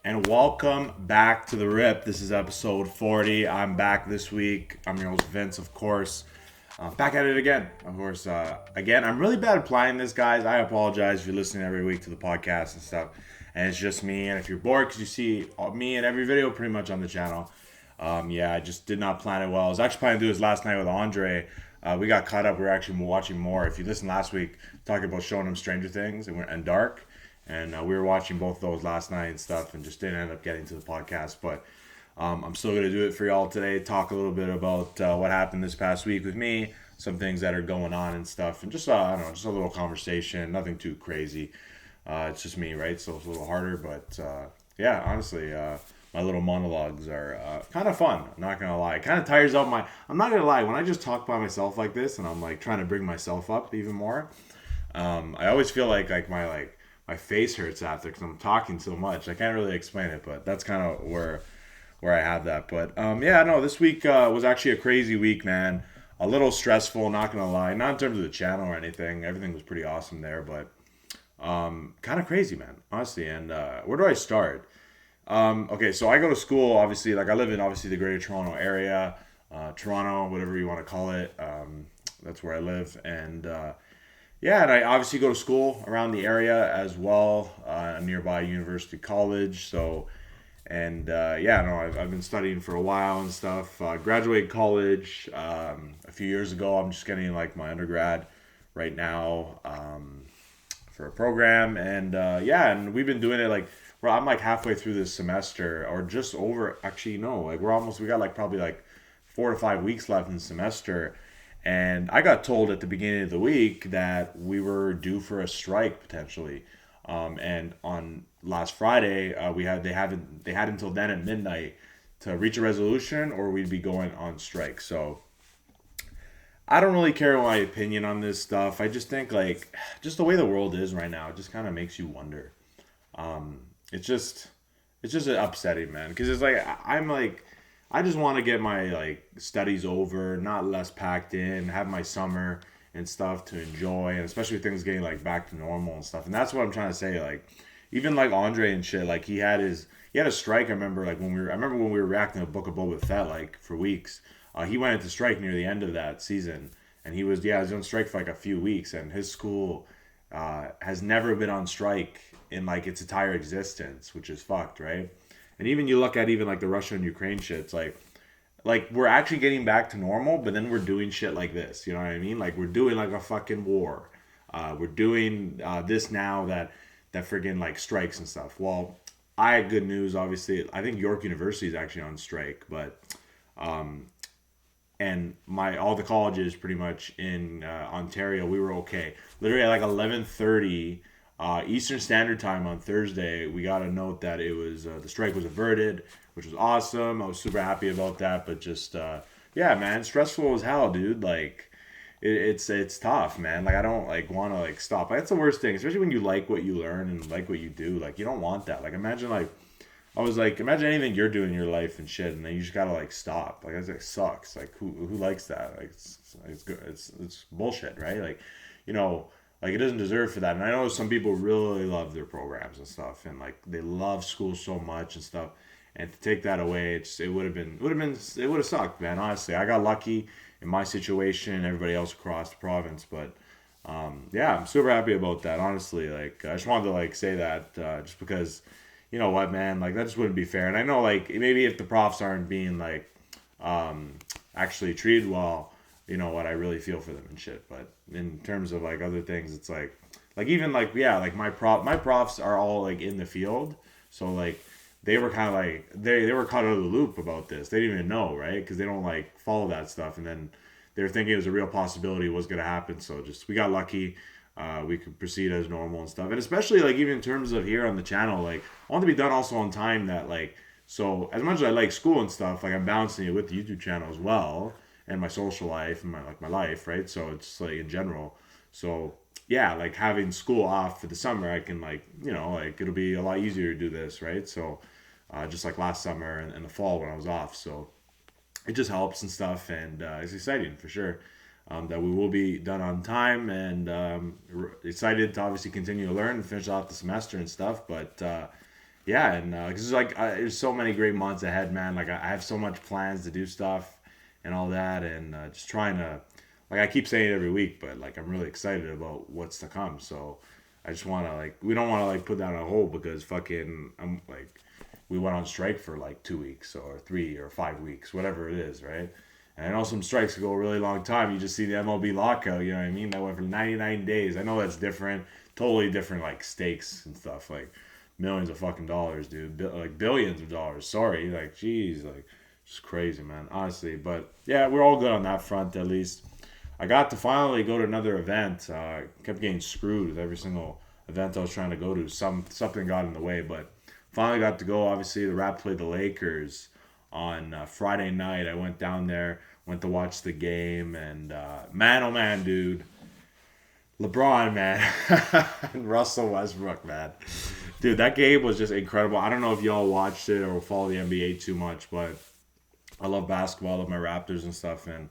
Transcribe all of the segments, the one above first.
and welcome back to the Rip. This is episode 40. I'm back this week. I'm your host, Vince, of course. Back at it again, of course. Again, I'm really bad at applying this, guys. I apologize if you're listening every week to the podcast and stuff. And it's just me. And if you're bored because you see me in every video pretty much on the channel, I just did not plan it well. I was actually planning to do this last night with Andre. We got caught up. We were actually watching more. If you listened last week, talking about showing him Stranger Things and Dark. And we were watching both of those last night and stuff and just didn't end up getting to the podcast. But I'm still going to do it for y'all today. Talk a little bit about what happened this past week with me. Some things that are going on and stuff. And just, I don't know, just a little conversation. Nothing too crazy. It's just me, right? So it's a little harder. But honestly, my little monologues are kind of fun. I'm not going to lie. It kind of tires out my... I'm not going to lie. When I just talk by myself like this and I'm like trying to bring myself up even more, I always feel like my face hurts after because I'm talking so much. I can't really explain it, but that's kind of where I have that. But this week was actually a crazy week, man. A little stressful, not gonna lie. Not in terms of the channel or anything. Everything was pretty awesome there, but kind of crazy, man. Honestly. And where do I start? Okay, so I go to school. Obviously, like I live in obviously the Greater Toronto area, Toronto, whatever you want to call it. That's where I live, and and I obviously go to school around the area as well, nearby University College. So, I've been studying for a while and stuff. Graduated college a few years ago. I'm just getting like my undergrad right now for a program, and we've been doing it like. Well, I'm like halfway through this semester, or just over. Actually, no, like we got like probably like 4 to 5 weeks left in the semester. And I got told at the beginning of the week that we were due for a strike potentially. And on last Friday, they had until then at midnight to reach a resolution, or we'd be going on strike. So I don't really care my opinion on this stuff. I just think like just the way the world is right now, it just kind of makes you wonder. It's just upsetting, man, because it's like I'm like I just want to get my like studies over, not less packed in, have my summer and stuff to enjoy, and especially things getting like back to normal and stuff. And that's what I'm trying to say. Like even like Andre and shit, like he had a strike. I remember like I remember when we were reacting to Book of Boba Fett like for weeks. He went into strike near the end of that season, and he was on strike for like a few weeks, and his school has never been on strike in like its entire existence, which is fucked, right? And even you look at even like the Russia and Ukraine shit, it's like we're actually getting back to normal, but then we're doing shit like this. You know what I mean? Like we're doing like a fucking war. We're doing this now that friggin' like strikes and stuff. Well, I had good news. Obviously, I think York University is actually on strike, but and my all the colleges pretty much in Ontario, we were okay. Literally at like 11:30 Eastern Standard Time on Thursday, we got a note that it was the strike was averted, which was awesome. I was super happy about that, but just man, stressful as hell, dude. Like it's tough, man. Like I don't like want to like stop. Like, that's the worst thing, especially when you like what you learn and like what you do. Like you don't want that. Like imagine like I was like, imagine anything you're doing in your life and shit, and then you just gotta like stop. Like that sucks. Like who likes that? Like it's good. It's bullshit, right? Like you know, like it doesn't deserve for that. And I know some people really love their programs and stuff, and like they love school so much and stuff. And to take that away, it would have sucked, man. Honestly, I got lucky in my situation, and everybody else across the province, but. I'm super happy about that. Honestly, like I just wanted to like say that just because you know what, man, like that just wouldn't be fair. And I know like maybe if the profs aren't being like actually treated well, you know what, I really feel for them and shit. But in terms of like other things, it's like even like like my profs are all like in the field, so like they were kind of like they were caught out of the loop about this. They didn't even know, right? Because they don't like follow that stuff, and then they were thinking it was a real possibility was going to happen. So just we got lucky. We could proceed as normal and stuff. And especially like even in terms of here on the channel, like I want to be done also on time. That like so as much as I like school and stuff, like I'm balancing it with the YouTube channel as well and my social life and my life, right? So it's like in general. So yeah, like having school off for the summer, I can like like it'll be a lot easier to do this, right? So just like last summer and the fall when I was off, so it just helps and stuff, and it's exciting for sure that we will be done on time, and excited to obviously continue to learn and finish off the semester and stuff. But yeah, and because it's like there's so many great months ahead, man. Like I have so much plans to do stuff and all that, and just trying to, like I keep saying it every week, but like I'm really excited about what's to come. So I just want to like we don't want to like put that on hold because fucking I'm like we went on strike for like 2 weeks or 3 or 5 weeks, whatever it is, right? And I know some strikes could go a really long time. You just see the MLB lockout, you know what I mean? That went for 99 days. I know that's different, totally different like stakes and stuff. Like millions of fucking dollars, dude. Like billions of dollars. Sorry, like jeez, like just crazy, man. Honestly, but yeah, we're all good on that front at least. I got to finally go to another event. Kept getting screwed with every single event I was trying to go to. Something got in the way, but finally got to go. Obviously, the Raptors played the Lakers on Friday night. I went down there, went to watch the game, and man, oh man, dude, LeBron, man, and Russell Westbrook, man. Dude, that game was just incredible. I don't know if y'all watched it or follow the NBA too much, but I love basketball. I love my Raptors and stuff. And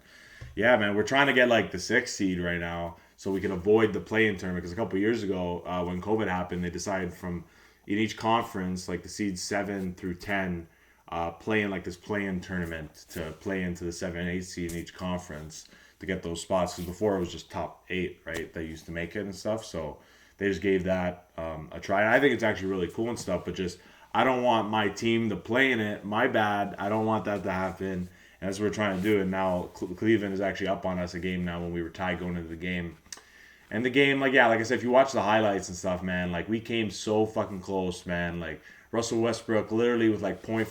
yeah, man, we're trying to get like the sixth seed right now so we can avoid the play-in tournament. Because a couple years ago, when COVID happened, they decided from in each conference, like the seeds 7 through 10, play in like this play-in tournament to play into the 7 and 8 seed in each conference to get those spots. Because before it was just top 8, right? They used to make it and stuff. So they just gave that a try. And I think it's actually really cool and stuff. But just I don't want my team to play in it. My bad. I don't want that to happen. And that's what we're trying to do. And now Cleveland is actually up on us a game now when we were tied going into the game. And the game, like, yeah, like I said, if you watch the highlights and stuff, man, like, we came so fucking close, man. Like, Russell Westbrook literally with, like, point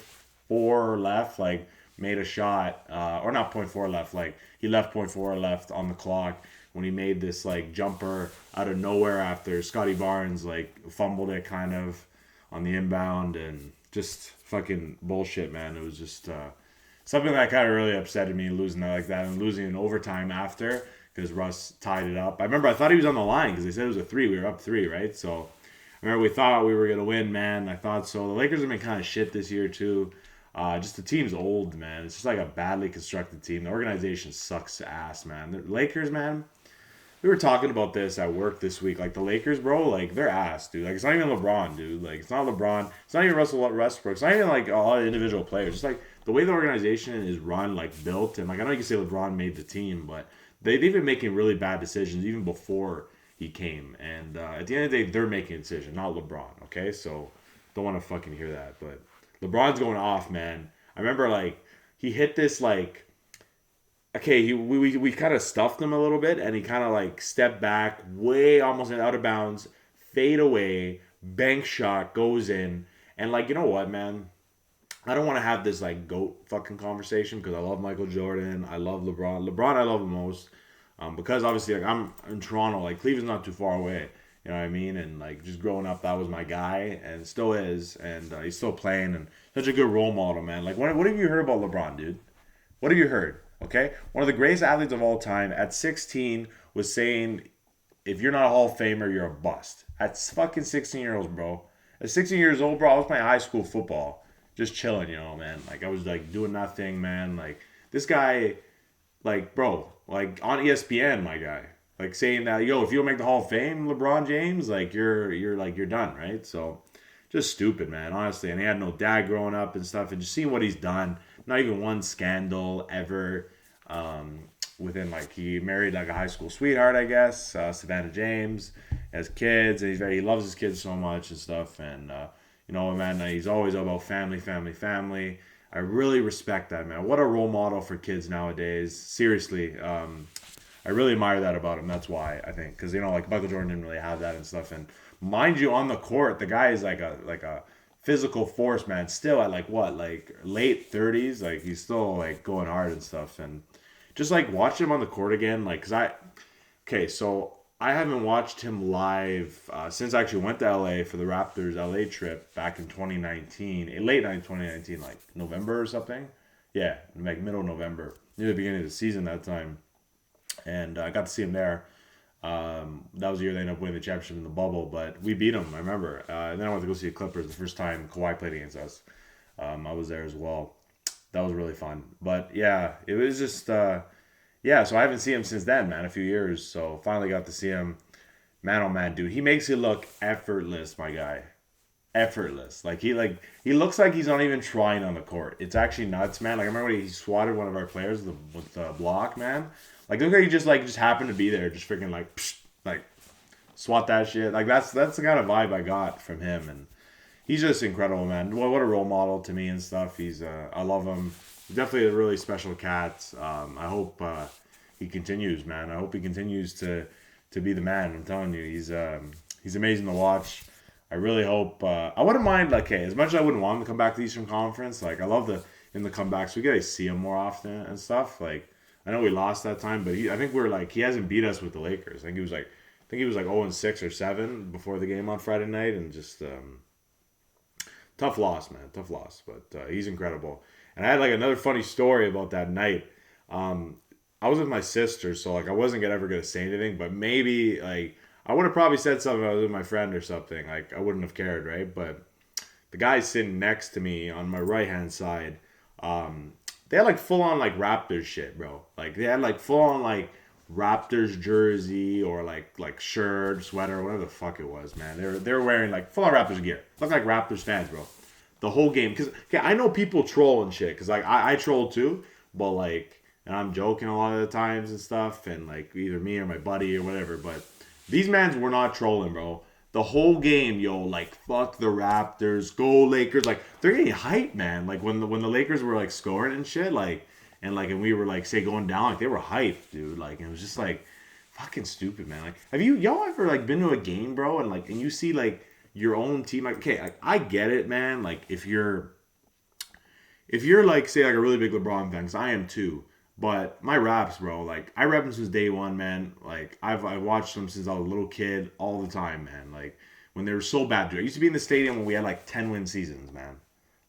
0.4 left, like, made a shot. Or not point 0.4 left, like, he left point 0.4 left on the clock when he made this, like, jumper out of nowhere after Scotty Barnes, like, fumbled it kind of on the inbound. And just fucking bullshit, man. It was just something that kind of really upsetted me losing that like that and losing in overtime after because Russ tied it up. I remember I thought he was on the line because they said it was a 3. We were up 3, right? So I remember we thought we were going to win, man. I thought so. The Lakers have been kind of shit this year, too. Just the team's old, man. It's just like a badly constructed team. The organization sucks ass, man. The Lakers, man, we were talking about this at work this week. Like, the Lakers, bro, like, they're ass, dude. Like, it's not even LeBron, dude. Like, it's not LeBron. It's not even Russell Westbrook. It's not even, like, a lot of individual players. It's like the way the organization is run, like, built. And, like, I know you can say LeBron made the team, but they've been making really bad decisions even before he came. And at the end of the day, they're making a decision, not LeBron, okay? So don't want to fucking hear that. But LeBron's going off, man. I remember, like, he hit this, like, okay, we kind of stuffed him a little bit, and he kind of like stepped back, way almost out of bounds, fade away, bank shot goes in, and like you know what, man, I don't want to have this like goat fucking conversation because I love Michael Jordan, I love LeBron. LeBron I love the most, because obviously like I'm in Toronto, like Cleveland's not too far away. You know what I mean? And like just growing up, that was my guy, and still is, and he's still playing, and such a good role model, man. Like, what have you heard about LeBron, dude? What have you heard? Okay, one of the greatest athletes of all time at 16 was saying, "If you're not a Hall of Famer, you're a bust." At fucking 16 years old, bro. At 16 years old, bro, I was playing high school football, just chilling, you know, man. Like I was like doing nothing, man. Like this guy, like bro, like on ESPN, my guy, like saying that, yo, if you don't make the Hall of Fame, LeBron James, like you're done, right? So just stupid, man, honestly. And he had no dad growing up and stuff, and just seeing what he's done. Not even one scandal ever. Within like he married like a high school sweetheart, I guess, Savannah James, has kids, and he loves his kids so much and stuff. And you know, man, he's always about family, family, family. I really respect that, man. What a role model for kids nowadays. Seriously, I really admire that about him. That's why I think, because you know, like Michael Jordan didn't really have that and stuff. And mind you, on the court, the guy is like a physical force, man. Still at like what, like late 30s, like he's still like going hard and stuff. And just like watching him on the court again, like, okay, so I haven't watched him live since I actually went to LA for the Raptors LA trip back in 2019, late night 2019, like November or something. Yeah, like middle of November, near the beginning of the season that time. And I got to see him there. That was the year they ended up winning the championship in the bubble, but we beat them, I remember. And then I went to go see the Clippers the first time Kawhi played against us. I was there as well. That was really fun. But yeah, it was just, yeah, so I haven't seen him since then, man, a few years. So finally got to see him. Man, oh man, dude, he makes it look effortless, my guy. effortless. He looks like he's not even trying on the court. It's actually nuts, man. Like I remember when he swatted one of our players with the block, man. Like look like he just happened to be there, just freaking like psh, like swat that shit. Like that's the kind of vibe I got from him, and he's just incredible, man. What a role model to me and stuff. He's I love him. He's definitely a really special cat. I hope he continues, man. I hope he continues to be the man. I'm telling you, he's amazing to watch. I really hope. I wouldn't mind, like, hey, as much as I wouldn't want him to come back to the Eastern Conference, like, I love in the comebacks. We gotta see him more often and stuff. Like, I know we lost that time, but I think we're like, he hasn't beat us with the Lakers. I think he was like 0-6 or 7 before the game on Friday night, and just tough loss, man, tough loss. But he's incredible. And I had like another funny story about that night. I was with my sister, so like I wasn't ever gonna say anything, but maybe like I would have probably said something if I was with my friend or something. Like I wouldn't have cared, right? But the guy sitting next to me on my right hand side, they had like full on like Raptors shit, bro. Like they had like full on like Raptors jersey or like shirt, sweater, whatever the fuck it was, man. They were wearing like full on Raptors gear. Look like Raptors fans, bro. The whole game, because okay, I know people troll and shit, because like I troll too, but like, and I'm joking a lot of the times and stuff, and like either me or my buddy or whatever, but these mans were not trolling, bro. The whole game, yo, like fuck the Raptors, go Lakers, like they're getting hyped, man. Like when the Lakers were like scoring and shit, like and we were like say going down, like they were hyped, dude. Like it was just like fucking stupid, man. Like have y'all ever like been to a game, bro, and you see like your own team, like okay, like, I get it, man. Like if you're like say like a really big LeBron fan, 'cause I am too. But my Raps, bro, like I rep them since day one, man. Like I watched them since I was a little kid, all the time, man. Like when they were so bad, dude. I used to be in the stadium when we had like 10-win seasons, man.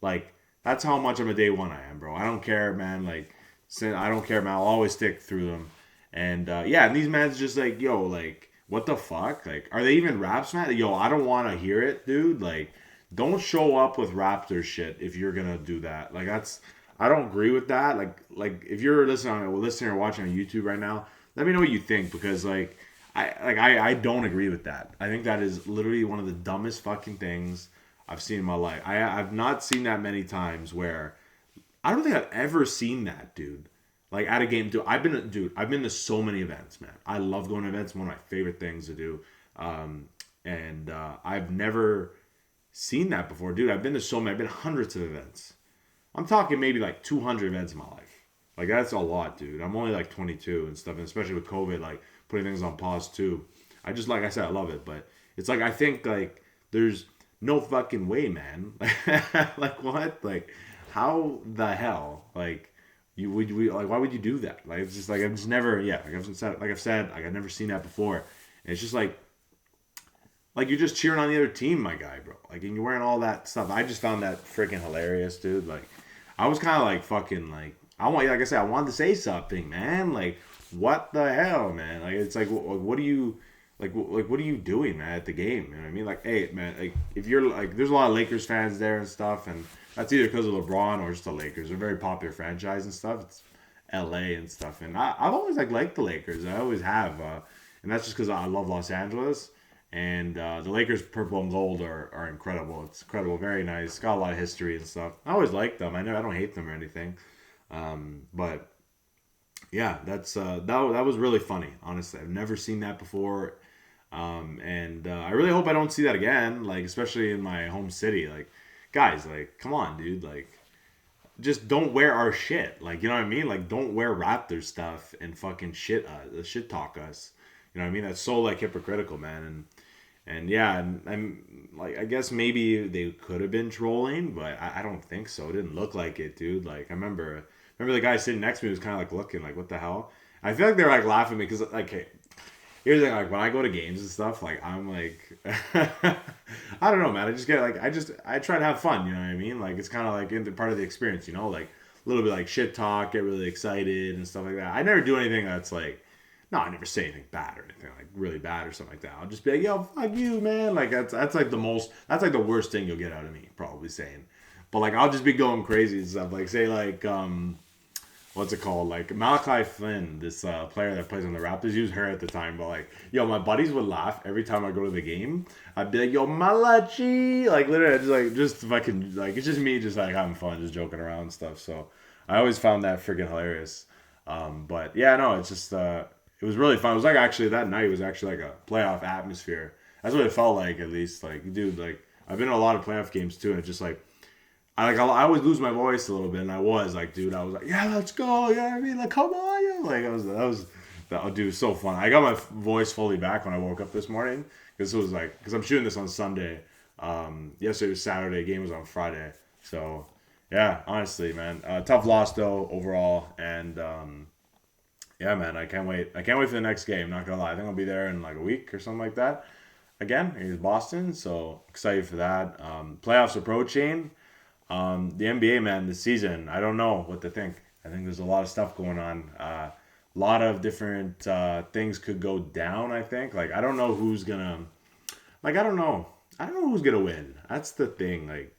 Like that's how much of a day one I am, bro. I don't care, man. Like I don't care, man. I'll always stick through them. And yeah, and these man's just like, yo, like what the fuck? Like are they even Raps, man? Yo, I don't want to hear it, dude. Like don't show up with Raptors shit if you're gonna do that. Like that's. I don't agree with that. Like if you're listening or watching on YouTube right now, let me know what you think, because I don't agree with that. I think that is literally one of the dumbest fucking things I've seen in my life. I've not seen that many times where I don't think I've ever seen that, dude. Like at a game, dude. I've been to so many events, man. I love going to events. One of my favorite things to do. And I've never seen that before, dude. I've been to so many. I've been to hundreds of events. I'm talking maybe like 200 events in my life. Like that's a lot, dude. I'm only like 22 and stuff, and especially with COVID, like putting things on pause too. I just, like I said, I love it, but it's like I think like there's no fucking way, man. Like what? Like how the hell? Like we like why would you do that? Like it's just like I've just never, yeah. Like I've said, like I've never seen that before. And it's just like you're just cheering on the other team, my guy, bro. Like and you're wearing all that stuff. I just found that freaking hilarious, dude. Like. I was kind of like fucking like like I said, I wanted to say something, man. Like what the hell, man? Like it's like what are you what are you doing, man, at the game? You know what I mean? Like hey, man, like if you're like there's a lot of Lakers fans there and stuff, and that's either because of LeBron or just the Lakers. They're a very popular franchise and stuff. It's LA and stuff, and I've always liked the Lakers. I always have, and that's just because I love Los Angeles. And the Lakers purple and gold are incredible. It's incredible, very nice. Got a lot of history and stuff. I always like them. I don't hate them or anything. But yeah, that's that was really funny. Honestly, I've never seen that before, and I really hope I don't see that again. Like especially in my home city. Like guys, like come on, dude. Like just don't wear our shit. Like you know what I mean? Like don't wear Raptor stuff and fucking shit talk us. You know what I mean? That's so like hypocritical, man. And yeah, and I'm like I guess maybe they could have been trolling, but I don't think so. It didn't look like it, dude. Like I remember the guy sitting next to me was kind of like looking like what the hell. I feel like they're like laughing at me because like hey, here's the thing, like when I go to games and stuff, like I'm like I don't know, man. I just get like I try to have fun. You know what I mean? Like it's kind of like in the part of the experience, you know, like a little bit like shit talk, get really excited and stuff like that. I never do anything that's like. No, I never say anything bad or anything like really bad or something like that. I'll just be like, yo, fuck you, man. Like that's like that's like the worst thing you'll get out of me, probably saying. But like I'll just be going crazy and stuff. Like say like what's it called? Like Malachi Flynn, this player that plays on the Raptors, he was hurt at the time, but like, yo, my buddies would laugh every time I go to the game. I'd be like, yo, Malachi, like literally, just fucking like it's just me, just like having fun, just joking around and stuff. So I always found that freaking hilarious. But yeah, no, it's just it was really fun. It was like actually that night was actually like a playoff atmosphere. That's what it felt like, at least. Like, dude, like I've been in a lot of playoff games too, and it's just like I always lose my voice a little bit, and I was like, dude, I was like, yeah, let's go, yeah, I mean, like, come on, yeah, like that dude, was so fun. I got my voice fully back when I woke up this morning because it was like, because I'm shooting this on Sunday. Yesterday was Saturday, game was on Friday, so yeah, honestly, man, tough loss though overall, and yeah, man, I can't wait. I can't wait for the next game. Not gonna lie, I think I'll be there in like a week or something like that. Again, it's Boston, so excited for that. Playoffs approaching. The NBA, man, this season, I don't know what to think. I think there's a lot of stuff going on. A lot of different things could go down, I think. Like, I don't know who's gonna. Like, I don't know. I don't know who's gonna win. That's the thing. Like,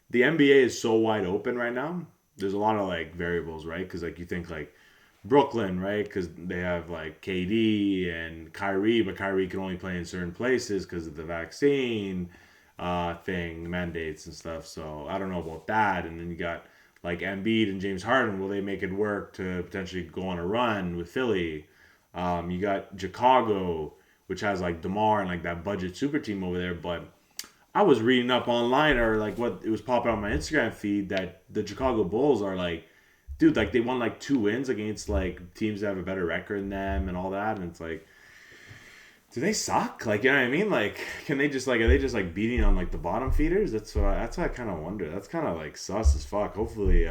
the NBA is so wide open right now. There's a lot of, like, variables, right? Because, like, you think, like, Brooklyn, right? Because they have, like, KD and Kyrie, but Kyrie can only play in certain places because of the vaccine thing, mandates and stuff. So I don't know about that. And then you got like Embiid and James Harden. Will they make it work to potentially go on a run with Philly? You got Chicago, which has like DeMar and like that budget super team over there. But I was reading up online or like what it was popping on my Instagram feed that the Chicago Bulls are like, dude, like they won like 2 wins against like teams that have a better record than them and all that. And it's like, do they suck? Like, you know what I mean? Like, can they just like are they just like beating on like the bottom feeders? That's what I kind of wonder. That's kind of like sus as fuck. Hopefully,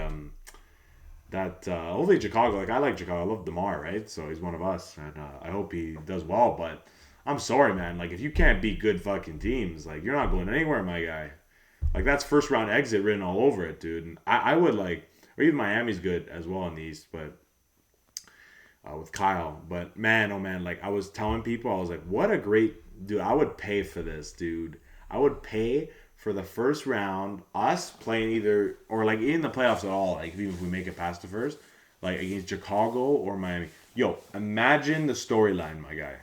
hopefully Chicago. Like, I like Chicago. I love DeMar, right? So he's one of us, and I hope he does well. But I'm sorry, man. Like, if you can't beat good fucking teams, like you're not going anywhere, my guy. Like that's first round exit written all over it, dude. And I would like, or even Miami's good as well in the East, but with Kyle. But man, oh man, like I was telling people, I was like, what a great dude. I would pay for this, dude. I would pay for the first round, us playing either or like in the playoffs at all. Like even if we make it past the first, like against Chicago or Miami. Yo, imagine the storyline, my guy.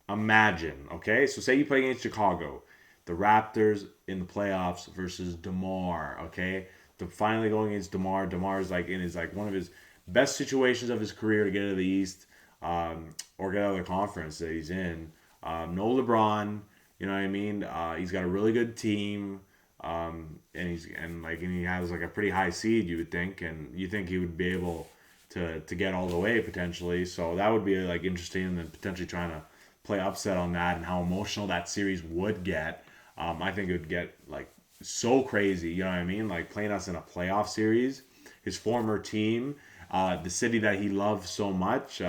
Imagine, okay? So say you play against Chicago, the Raptors in the playoffs versus DeMar, okay? To finally going against DeMar. DeMar is like in his like one of his best situations of his career to get out of the East, or get out of the conference that he's in. No LeBron, you know what I mean? He's got a really good team, and he has like a pretty high seed, you would think, and you think he would be able to get all the way potentially. So that would be like interesting, and then potentially trying to play upset on that and how emotional that series would get. I think it would get like so crazy, you know what I mean? Like playing us in a playoff series, his former team, the city that he loved so much.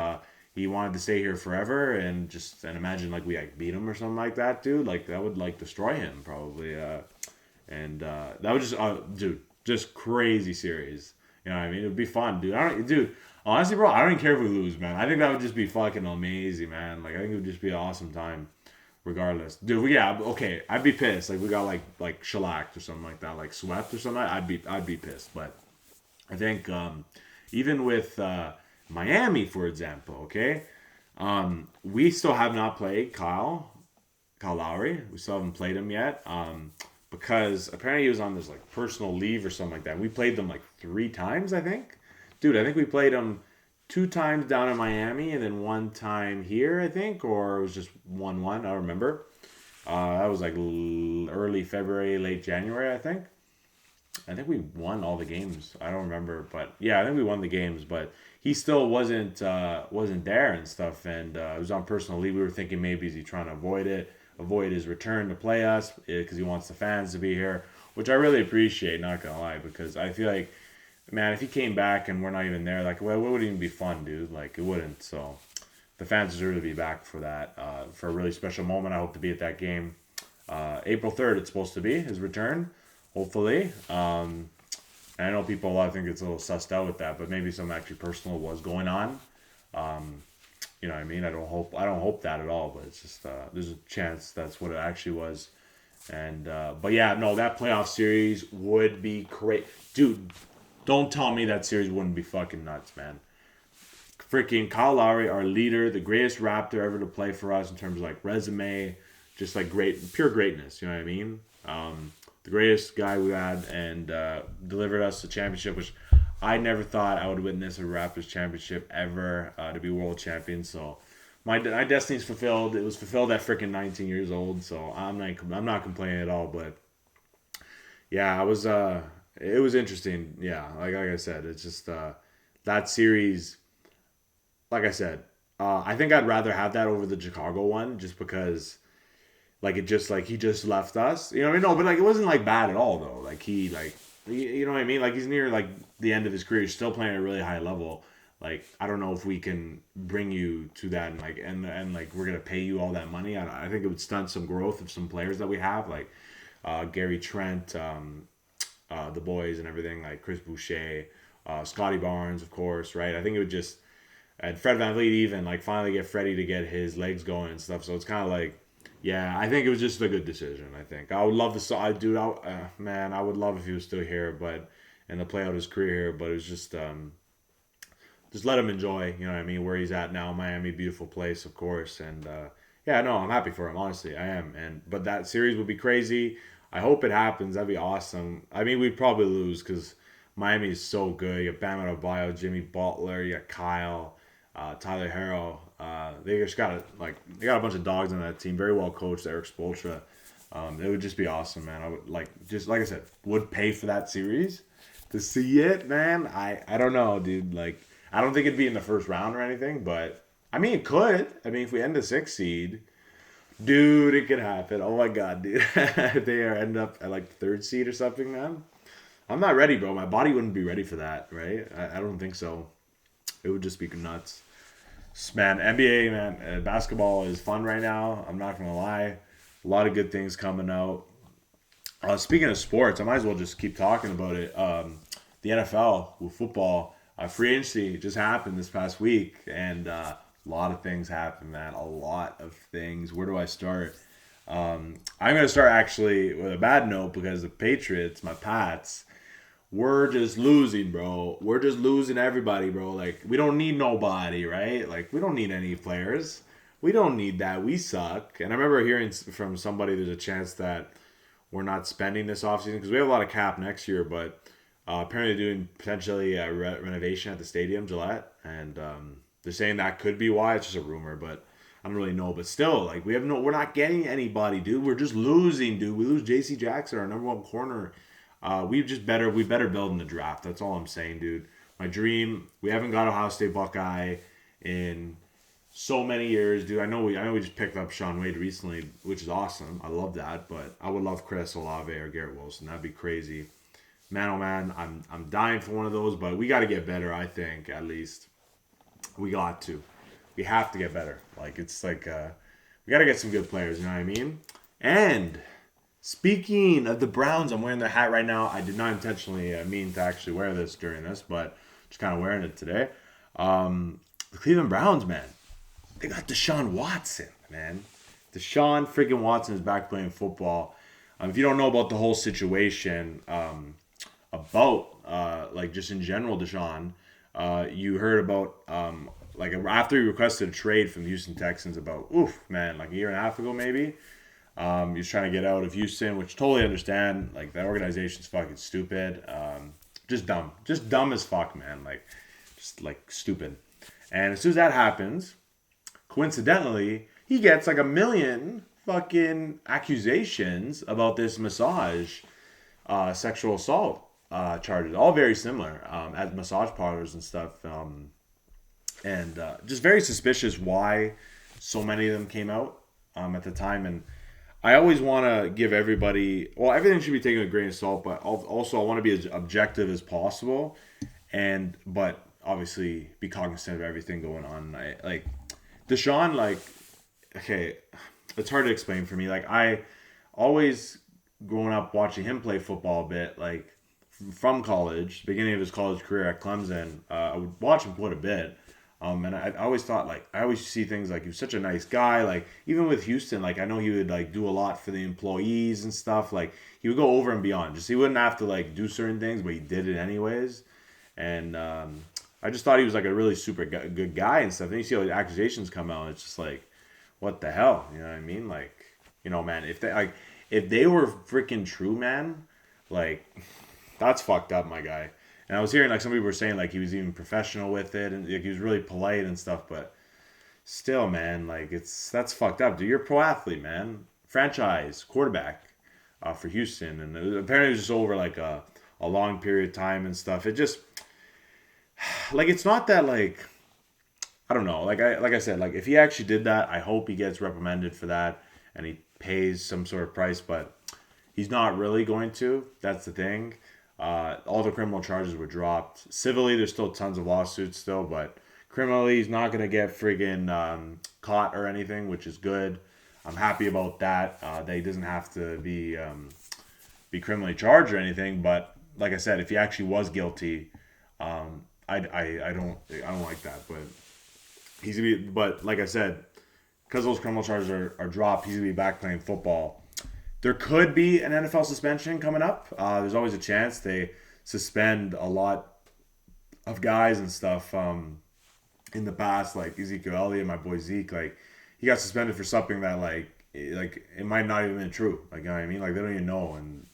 He wanted to stay here forever, and imagine like we like beat him or something like that, dude. Like that would like destroy him probably, and that would just crazy series. You know what I mean? It would be fun, dude. Dude. Honestly, bro, I don't even care if we lose, man. I think that would just be fucking amazing, man. Like I think it would just be an awesome time, regardless, dude. Yeah, okay. I'd be pissed. Like we got like shellacked or something like that, like swept or something. I'd be pissed, but I think even with Miami, for example, okay, we still have not played Kyle Lowry. We still haven't played him yet, because apparently he was on this like personal leave or something like that. We played them like 3 times, I think. Dude, I think we played him 2 times down in Miami and then 1 time here, I think, or it was just 1-1. I don't remember. That was like early February, late January, I think. I think we won all the games. I don't remember, but yeah, I think we won the games. But he still wasn't there and stuff, and it was on personal leave. We were thinking maybe is he trying to avoid his return to play us because he wants the fans to be here, which I really appreciate. Not gonna lie, because I feel like, man, if he came back and we're not even there, like, well, it wouldn't even be fun, dude. Like, it wouldn't. So the fans deserve to be back for that, for a really special moment. I hope to be at that game. April 3rd, it's supposed to be his return, hopefully. And I know people, I think it's a little sussed out with that, but maybe something actually personal was going on. You know what I mean? I don't hope that at all, but it's just, there's a chance that's what it actually was. And, but yeah, no, that playoff series would be great. Dude, Don't tell me that series wouldn't be fucking nuts, man. Freaking Kyle Lowry, our leader, the greatest Raptor ever to play for us in terms of like resume, just like great, pure greatness. You know what I mean? The greatest guy we had, and delivered us the championship, which I never thought I would witness a Raptors championship ever, to be world champion. So my destiny's fulfilled. It was fulfilled at freaking 19 years old. So I'm not complaining at all. But yeah, it was interesting. Yeah, like I said, it's just that series. Like I said, I think I'd rather have that over the Chicago one, just because like it just like he just left us. You know what I mean? No, but like it wasn't like bad at all though. You know what I mean? Like he's near like the end of his career, he's still playing at a really high level. Like I don't know if we can bring you to that, and like we're gonna pay you all that money. I think it would stunt some growth of some players that we have, like Gary Trent, the boys and everything, like Chris Boucher, Scotty Barnes, of course, right? I think it would just, and Fred VanVleet even, like finally get Freddie to get his legs going and stuff. So it's kind of like, yeah, I think it was just a good decision. I think I would love to saw, dude. Man, I would love if he was still here, but and to play out his career here. But it was just let him enjoy. You know what I mean? Where he's at now, Miami, beautiful place, of course. And yeah, no, I'm happy for him. Honestly, I am. And but that series would be crazy. I hope it happens. That'd be awesome. I mean, we'd probably lose because Miami is so good. You got Bam Adebayo, Jimmy Butler, you got Kyle, Tyler Harrow. They just got they got a bunch of dogs on that team. Very well coached. Eric Spoelstra. It would just be awesome, man. I would like I said, would pay for that series to see it, man. I don't know, dude. Like I don't think it'd be in the first round or anything, but I mean it could. I mean if we end the 6th seed, dude, it could happen. Oh my god, dude. If they end up at like the 3rd seed or something, man. I'm not ready, bro. My body wouldn't be ready for that, right? I don't think so. It would just be nuts. Man, NBA, man, basketball is fun right now. I'm not gonna lie. A lot of good things coming out. Speaking of sports, I might as well just keep talking about it. The NFL with football, free agency just happened this past week, and a lot of things happened, man. A lot of things. Where do I start? I'm gonna start actually with a bad note because the Patriots, my Pats, we're just losing, bro. We're just losing everybody, bro. Like, we don't need nobody, right? Like, we don't need any players. We don't need that. We suck. And I remember hearing from somebody there's a chance that we're not spending this offseason because we have a lot of cap next year, but apparently doing potentially a renovation at the stadium, Gillette. And they're saying that could be why. It's just a rumor, but I don't really know. But still, like, we're not getting anybody, dude. We're just losing, dude. We lose J.C. Jackson, our number one corner. We better build in the draft. That's all I'm saying, dude. My dream. We haven't got Ohio State Buckeye in so many years, dude. I know we just picked up Sean Wade recently, which is awesome. I love that, but I would love Chris Olave or Garrett Wilson. That'd be crazy. Man, oh man, I'm dying for one of those, but we got to get better. I think at least we got to. We have to get better. Like it's like we got to get some good players. You know what I mean? And speaking of the Browns, I'm wearing their hat right now. I did not intentionally mean to actually wear this during this, but just kind of wearing it today. The Cleveland Browns, man, they got Deshaun Watson, man. Deshaun freaking Watson is back playing football. If you don't know about the whole situation, about like just in general, Deshaun, you heard about like after he requested a trade from the Houston Texans about like a year and a half ago maybe. He's trying to get out of Houston, which totally understand. Like that organization's fucking stupid. Just dumb as fuck, man. Like just like stupid. And as soon as that happens, coincidentally, he gets like a million fucking accusations about this massage, sexual assault charges, all very similar at massage parlors and stuff. And just very suspicious why so many of them came out at the time. And I always want to give everybody, well, everything should be taken with a grain of salt, but also I want to be as objective as possible, but obviously be cognizant of everything going on. Like Deshaun, like, okay, it's hard to explain for me. Like I always growing up watching him play football a bit, like from college, beginning of his college career at Clemson, I would watch him quite a bit. And I always thought, like, I always see things like he was such a nice guy. Like, even with Houston, like, I know he would, like, do a lot for the employees and stuff. Like, he would go over and beyond. Just, he wouldn't have to, like, do certain things, but he did it anyways. And I just thought he was, like, a really super good guy and stuff. And you see all the accusations come out, and it's just like, what the hell? You know what I mean? Like, man, if they were freaking true, man, like, that's fucked up, my guy. And I was hearing, like, some people were saying, like, he was even professional with it, and like, he was really polite and stuff, but still, man, like, that's fucked up, dude. You're a pro athlete, man. Franchise quarterback for Houston, and apparently it was just over, like, a long period of time and stuff. It just, like, it's not that, like, I don't know. Like I said, like, if he actually did that, I hope he gets reprimanded for that and he pays some sort of price, but he's not really going to. That's the thing. All the criminal charges were dropped. Civilly, there's still tons of lawsuits still, but criminally, he's not gonna get friggin' caught or anything, which is good. I'm happy about that. That he doesn't have to be criminally charged or anything. But like I said, if he actually was guilty, I don't like that. But he's gonna be. But like I said, because those criminal charges are dropped, he's gonna be back playing football. There could be an NFL suspension coming up. There's always a chance they suspend a lot of guys and stuff. In the past, like Ezekiel Elliott, my boy Zeke, like he got suspended for something that like it might not even been true. Like, you know what I mean? Like, they don't even know. And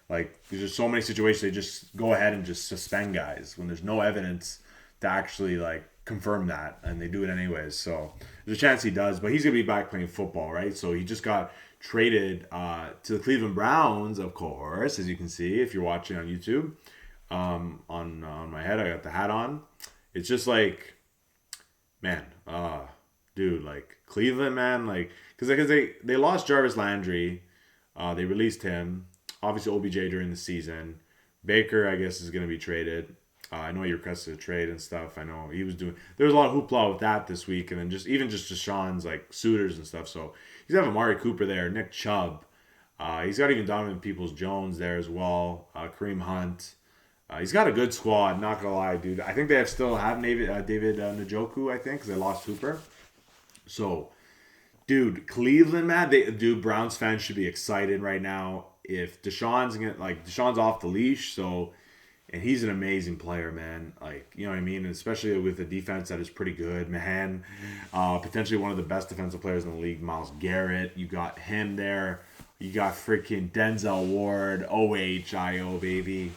like, there's just so many situations they just go ahead and just suspend guys when there's no evidence to actually like confirm that, and they do it anyways. So there's a chance he does, but he's gonna be back playing football, right? So he just got traded to the Cleveland Browns, of course, as you can see if you're watching on YouTube. On my head, I got the hat on. It's just like, man, dude, like Cleveland, man, like because they lost Jarvis Landry, they released him. Obviously, OBJ during the season. Baker, I guess, is gonna be traded. I know he requested a trade and stuff. I know he was doing. There was a lot of hoopla with that this week, and then just Deshaun's like suitors and stuff. So he's got Amari Cooper there, Nick Chubb. He's got even Donovan Peoples-Jones there as well. Kareem Hunt. He's got a good squad. Not gonna lie, dude. I think they still have David Njoku. I think because they lost Hooper. So, dude, Cleveland, man. Browns fans should be excited right now. If Deshaun's off the leash, so. And he's an amazing player, man. Like, you know what I mean? And especially with a defense that is pretty good, man. Potentially one of the best defensive players in the league, Myles Garrett. You got him there. You got freaking Denzel Ward, OHIO, baby.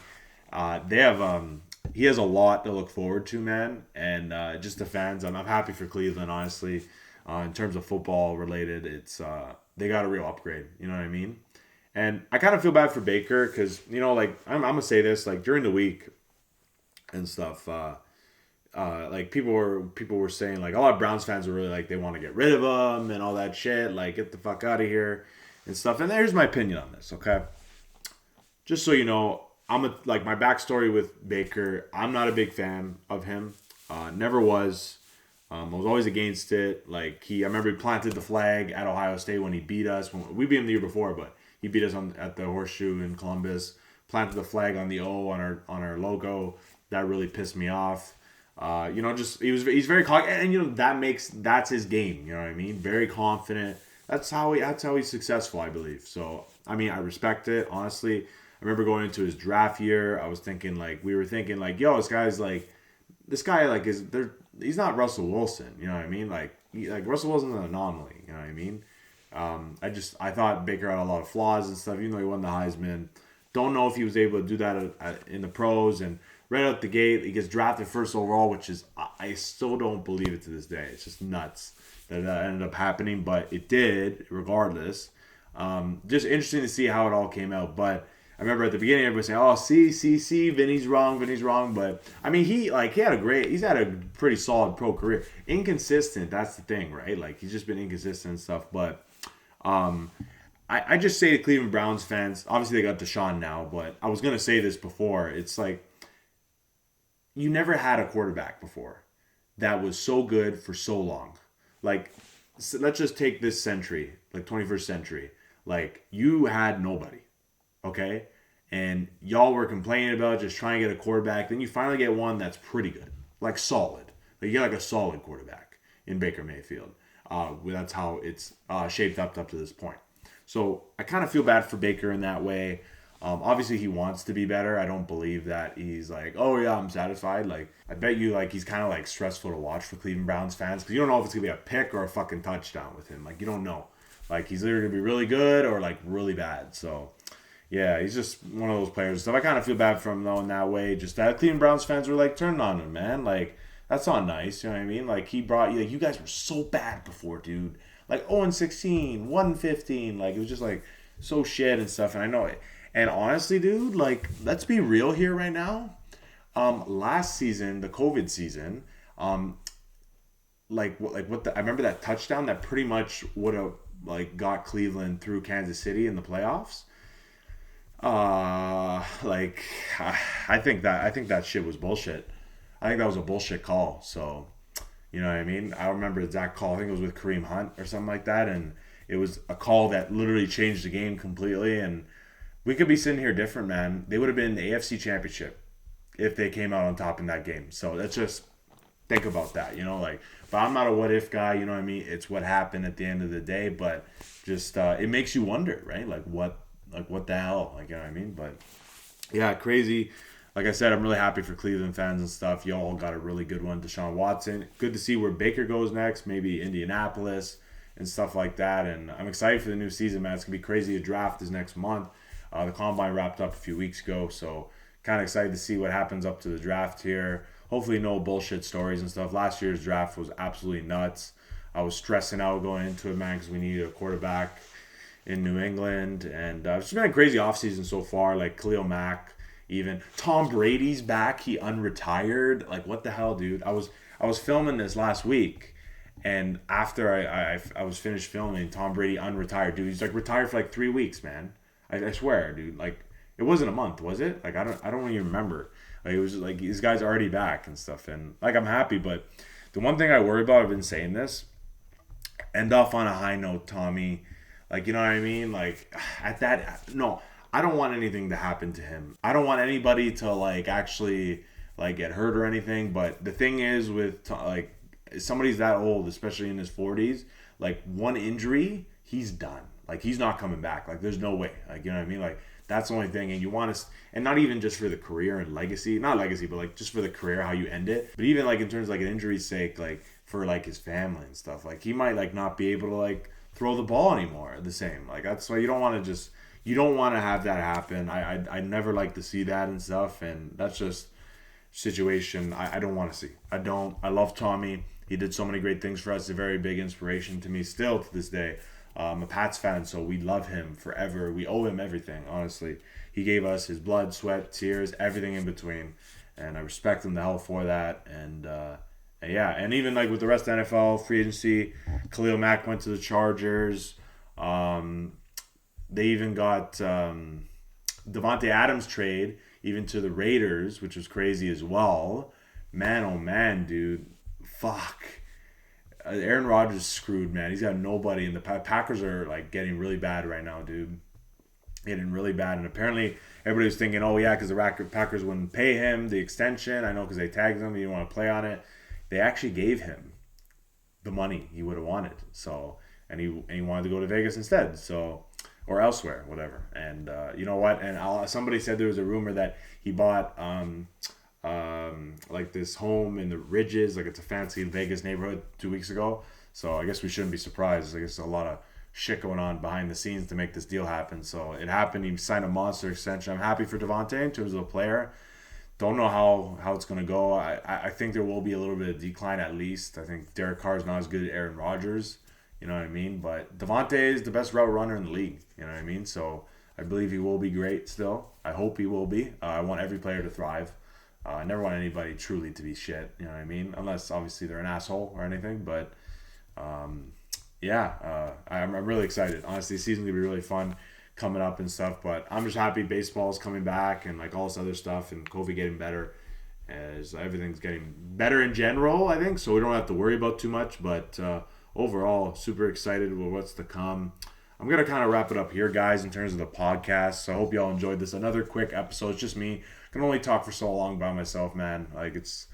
They have he has a lot to look forward to, man. And just the fans, I'm happy for Cleveland, honestly. In terms of football related, it's they got a real upgrade. You know what I mean? And I kind of feel bad for Baker because, like, I'm going to say this, like, during the week and stuff, like, people were saying, like, a lot of Browns fans were really, like, they want to get rid of him and all that shit, like, get the fuck out of here and stuff. And there's my opinion on this, okay? Just so you know, my backstory with Baker, I'm not a big fan of him. Never was. I was always against it. Like, I remember he planted the flag at Ohio State when he beat us. We beat him the year before, but he beat us at the Horseshoe in Columbus. Planted the flag on the O on our logo. That really pissed me off. He's very cocky, and that's his game. You know what I mean? Very confident. That's how he's successful, I believe. So I mean, I respect it, honestly. I remember going into his draft year. We were thinking like, yo, this guy he's not Russell Wilson. You know what I mean? Like Russell Wilson's an anomaly. You know what I mean? I thought Baker had a lot of flaws and stuff, even though he won the Heisman. Don't know if he was able to do that in the pros. And right out the gate, he gets drafted first overall, which is, I still don't believe it to this day. It's just nuts that ended up happening, but it did, regardless. Just interesting to see how it all came out. But I remember at the beginning, everybody saying, "Oh, see, Vinny's wrong." But I mean, he's had a pretty solid pro career. Inconsistent, that's the thing, right? Like, he's just been inconsistent and stuff, but. I just say to Cleveland Browns fans, obviously they got Deshaun now, but I was going to say this before. It's like, you never had a quarterback before that was so good for so long. Like, let's just take this century, like 21st century. Like, you had nobody, okay? And y'all were complaining about just trying to get a quarterback. Then you finally get one that's pretty good, like solid. Like, you get like a solid quarterback in Baker Mayfield. That's how it's shaped up to this point. So I kind of feel bad for Baker in that way. Obviously, he wants to be better. I don't believe that he's like, oh yeah, I'm satisfied. Like, I bet you, like, he's kind of like stressful to watch for Cleveland Browns fans because you don't know if it's gonna be a pick or a fucking touchdown with him. Like, you don't know. Like, he's either gonna be really good or like really bad. So yeah, he's just one of those players. So I kind of feel bad for him though in that way. Just that Cleveland Browns fans were like turning on him, man. Like, that's not nice. You know what I mean? Like, he brought you. Like, you guys were so bad before, dude. Like 0-16, 1-15. Like, it was just like so shit and stuff. And I know it. And honestly, dude, like, let's be real here right now. Last season, the COVID season, I remember that touchdown that pretty much would have like got Cleveland through Kansas City in the playoffs. Like, I think that shit was bullshit. I think that was a bullshit call. So, you know what I mean? I remember the exact call. I think it was with Kareem Hunt or something like that, and it was a call that literally changed the game completely. And we could be sitting here different, man. They would have been in the AFC Championship if they came out on top in that game. So let's just think about that, you know, like, but I'm not a what if guy, you know what I mean? It's what happened at the end of the day, but just it makes you wonder, right? Like what the hell, like, you know what I mean? But yeah, crazy. Like I said, I'm really happy for Cleveland fans and stuff. Y'all got a really good one. Deshaun Watson. Good to see where Baker goes next, maybe Indianapolis and stuff like that. And I'm excited for the new season, man. It's going to be crazy. The draft is next month. The combine wrapped up a few weeks ago, so kind of excited to see what happens up to the draft here. Hopefully no bullshit stories and stuff. Last year's draft was absolutely nuts. I was stressing out going into it, man, because we needed a quarterback in New England. And it's been a crazy offseason so far, like Khalil Mack, even. Tom Brady's back. He unretired. Like, what the hell, dude? I was filming this last week, and after I was finished filming, Tom Brady unretired. Dude, he's like retired for like 3 weeks, man. I swear, dude. Like, it wasn't a month, was it? Like, I don't even remember. Like, it was just like these guys already back and stuff, and like I'm happy. But the one thing I worry about, I've been saying this, end off on a high note, Tommy. Like, you know what I mean? Like, no, I don't want anything to happen to him. I don't want anybody to like actually like get hurt or anything. But the thing is with like somebody's that old, especially in his 40s, like one injury, he's done. Like, he's not coming back. Like, there's no way. Like, you know what I mean? Like, that's the only thing. And you want to, and not even just for the career and legacy, not legacy, but like just for the career, how you end it. But even like in terms of like an injury's sake, like for like his family and stuff, like he might like not be able to like throw the ball anymore the same. Like, that's why you don't want to have that happen. I never like to see that and stuff. And that's just situation I don't want to see. I love Tommy. He did so many great things for us. He's a very big inspiration to me still to this day. I'm a Pats fan, so we love him forever. We owe him everything, honestly. He gave us his blood, sweat, tears, everything in between. And I respect him the hell for that. And yeah, and even like with the rest of the NFL, free agency, Khalil Mack went to the Chargers. They even got Devontae Adams trade, even to the Raiders, which was crazy as well. Man, oh man, dude. Fuck. Aaron Rodgers is screwed, man. He's got nobody, and the Packers are like getting really bad right now, dude. Getting really bad, and apparently everybody was thinking, oh yeah, because the Packers wouldn't pay him the extension. I know because they tagged him, he didn't want to play on it. They actually gave him the money he would have wanted. So, and he wanted to go to Vegas instead. So, or elsewhere, whatever. And you know what? And somebody said there was a rumor that he bought like this home in the Ridges, like it's a fancy Vegas neighborhood 2 weeks ago. So I guess we shouldn't be surprised. I guess a lot of shit going on behind the scenes to make this deal happen. So it happened. He signed a monster extension. I'm happy for Devontae in terms of a player. Don't know how it's going to go. I think there will be a little bit of decline at least. I think Derek Carr is not as good as Aaron Rodgers. You know what I mean? But Devontae is the best route runner in the league. You know what I mean? So I believe he will be great still. I hope he will be. I want every player to thrive. I never want anybody truly to be shit, you know what I mean? Unless, obviously, they're an asshole or anything. But, yeah, I'm really excited. Honestly, the season's going to be really fun coming up and stuff. But I'm just happy baseball's coming back and, like, all this other stuff and COVID getting better as everything's getting better in general, I think. So we don't have to worry about too much. But overall, super excited with what's to come. I'm going to kind of wrap it up here, guys, in terms of the podcast. So I hope y'all enjoyed this. Another quick episode. It's just me. I can only talk for so long by myself, man. Like, it's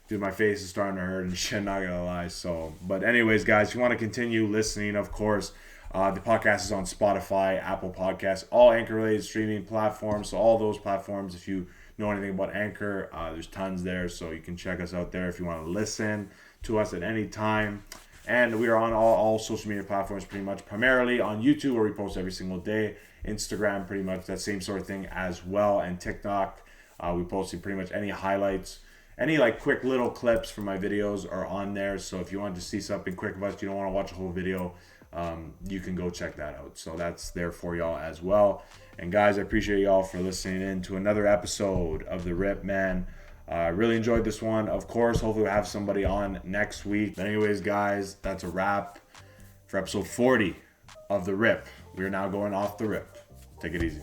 Dude, my face is starting to hurt and shit, not gonna lie. So, but anyways, guys, if you want to continue listening, of course, the podcast is on Spotify, Apple Podcasts, all Anchor-related streaming platforms. So all those platforms, if you know anything about Anchor, there's tons there. So you can check us out there if you want to listen to us at any time. And we are on all social media platforms pretty much, primarily on YouTube, where we post every single day. Instagram, pretty much that same sort of thing as well. And TikTok, we posted pretty much any highlights. Any like quick little clips from my videos are on there. So if you want to see something quick of us, you don't want to watch a whole video, you can go check that out. So that's there for y'all as well. And guys, I appreciate y'all for listening in to another episode of The Rip, man. I really enjoyed this one. Of course, hopefully we'll have somebody on next week. But anyways, guys, that's a wrap for episode 40 of The Rip. We are now going off the rip. Take it easy.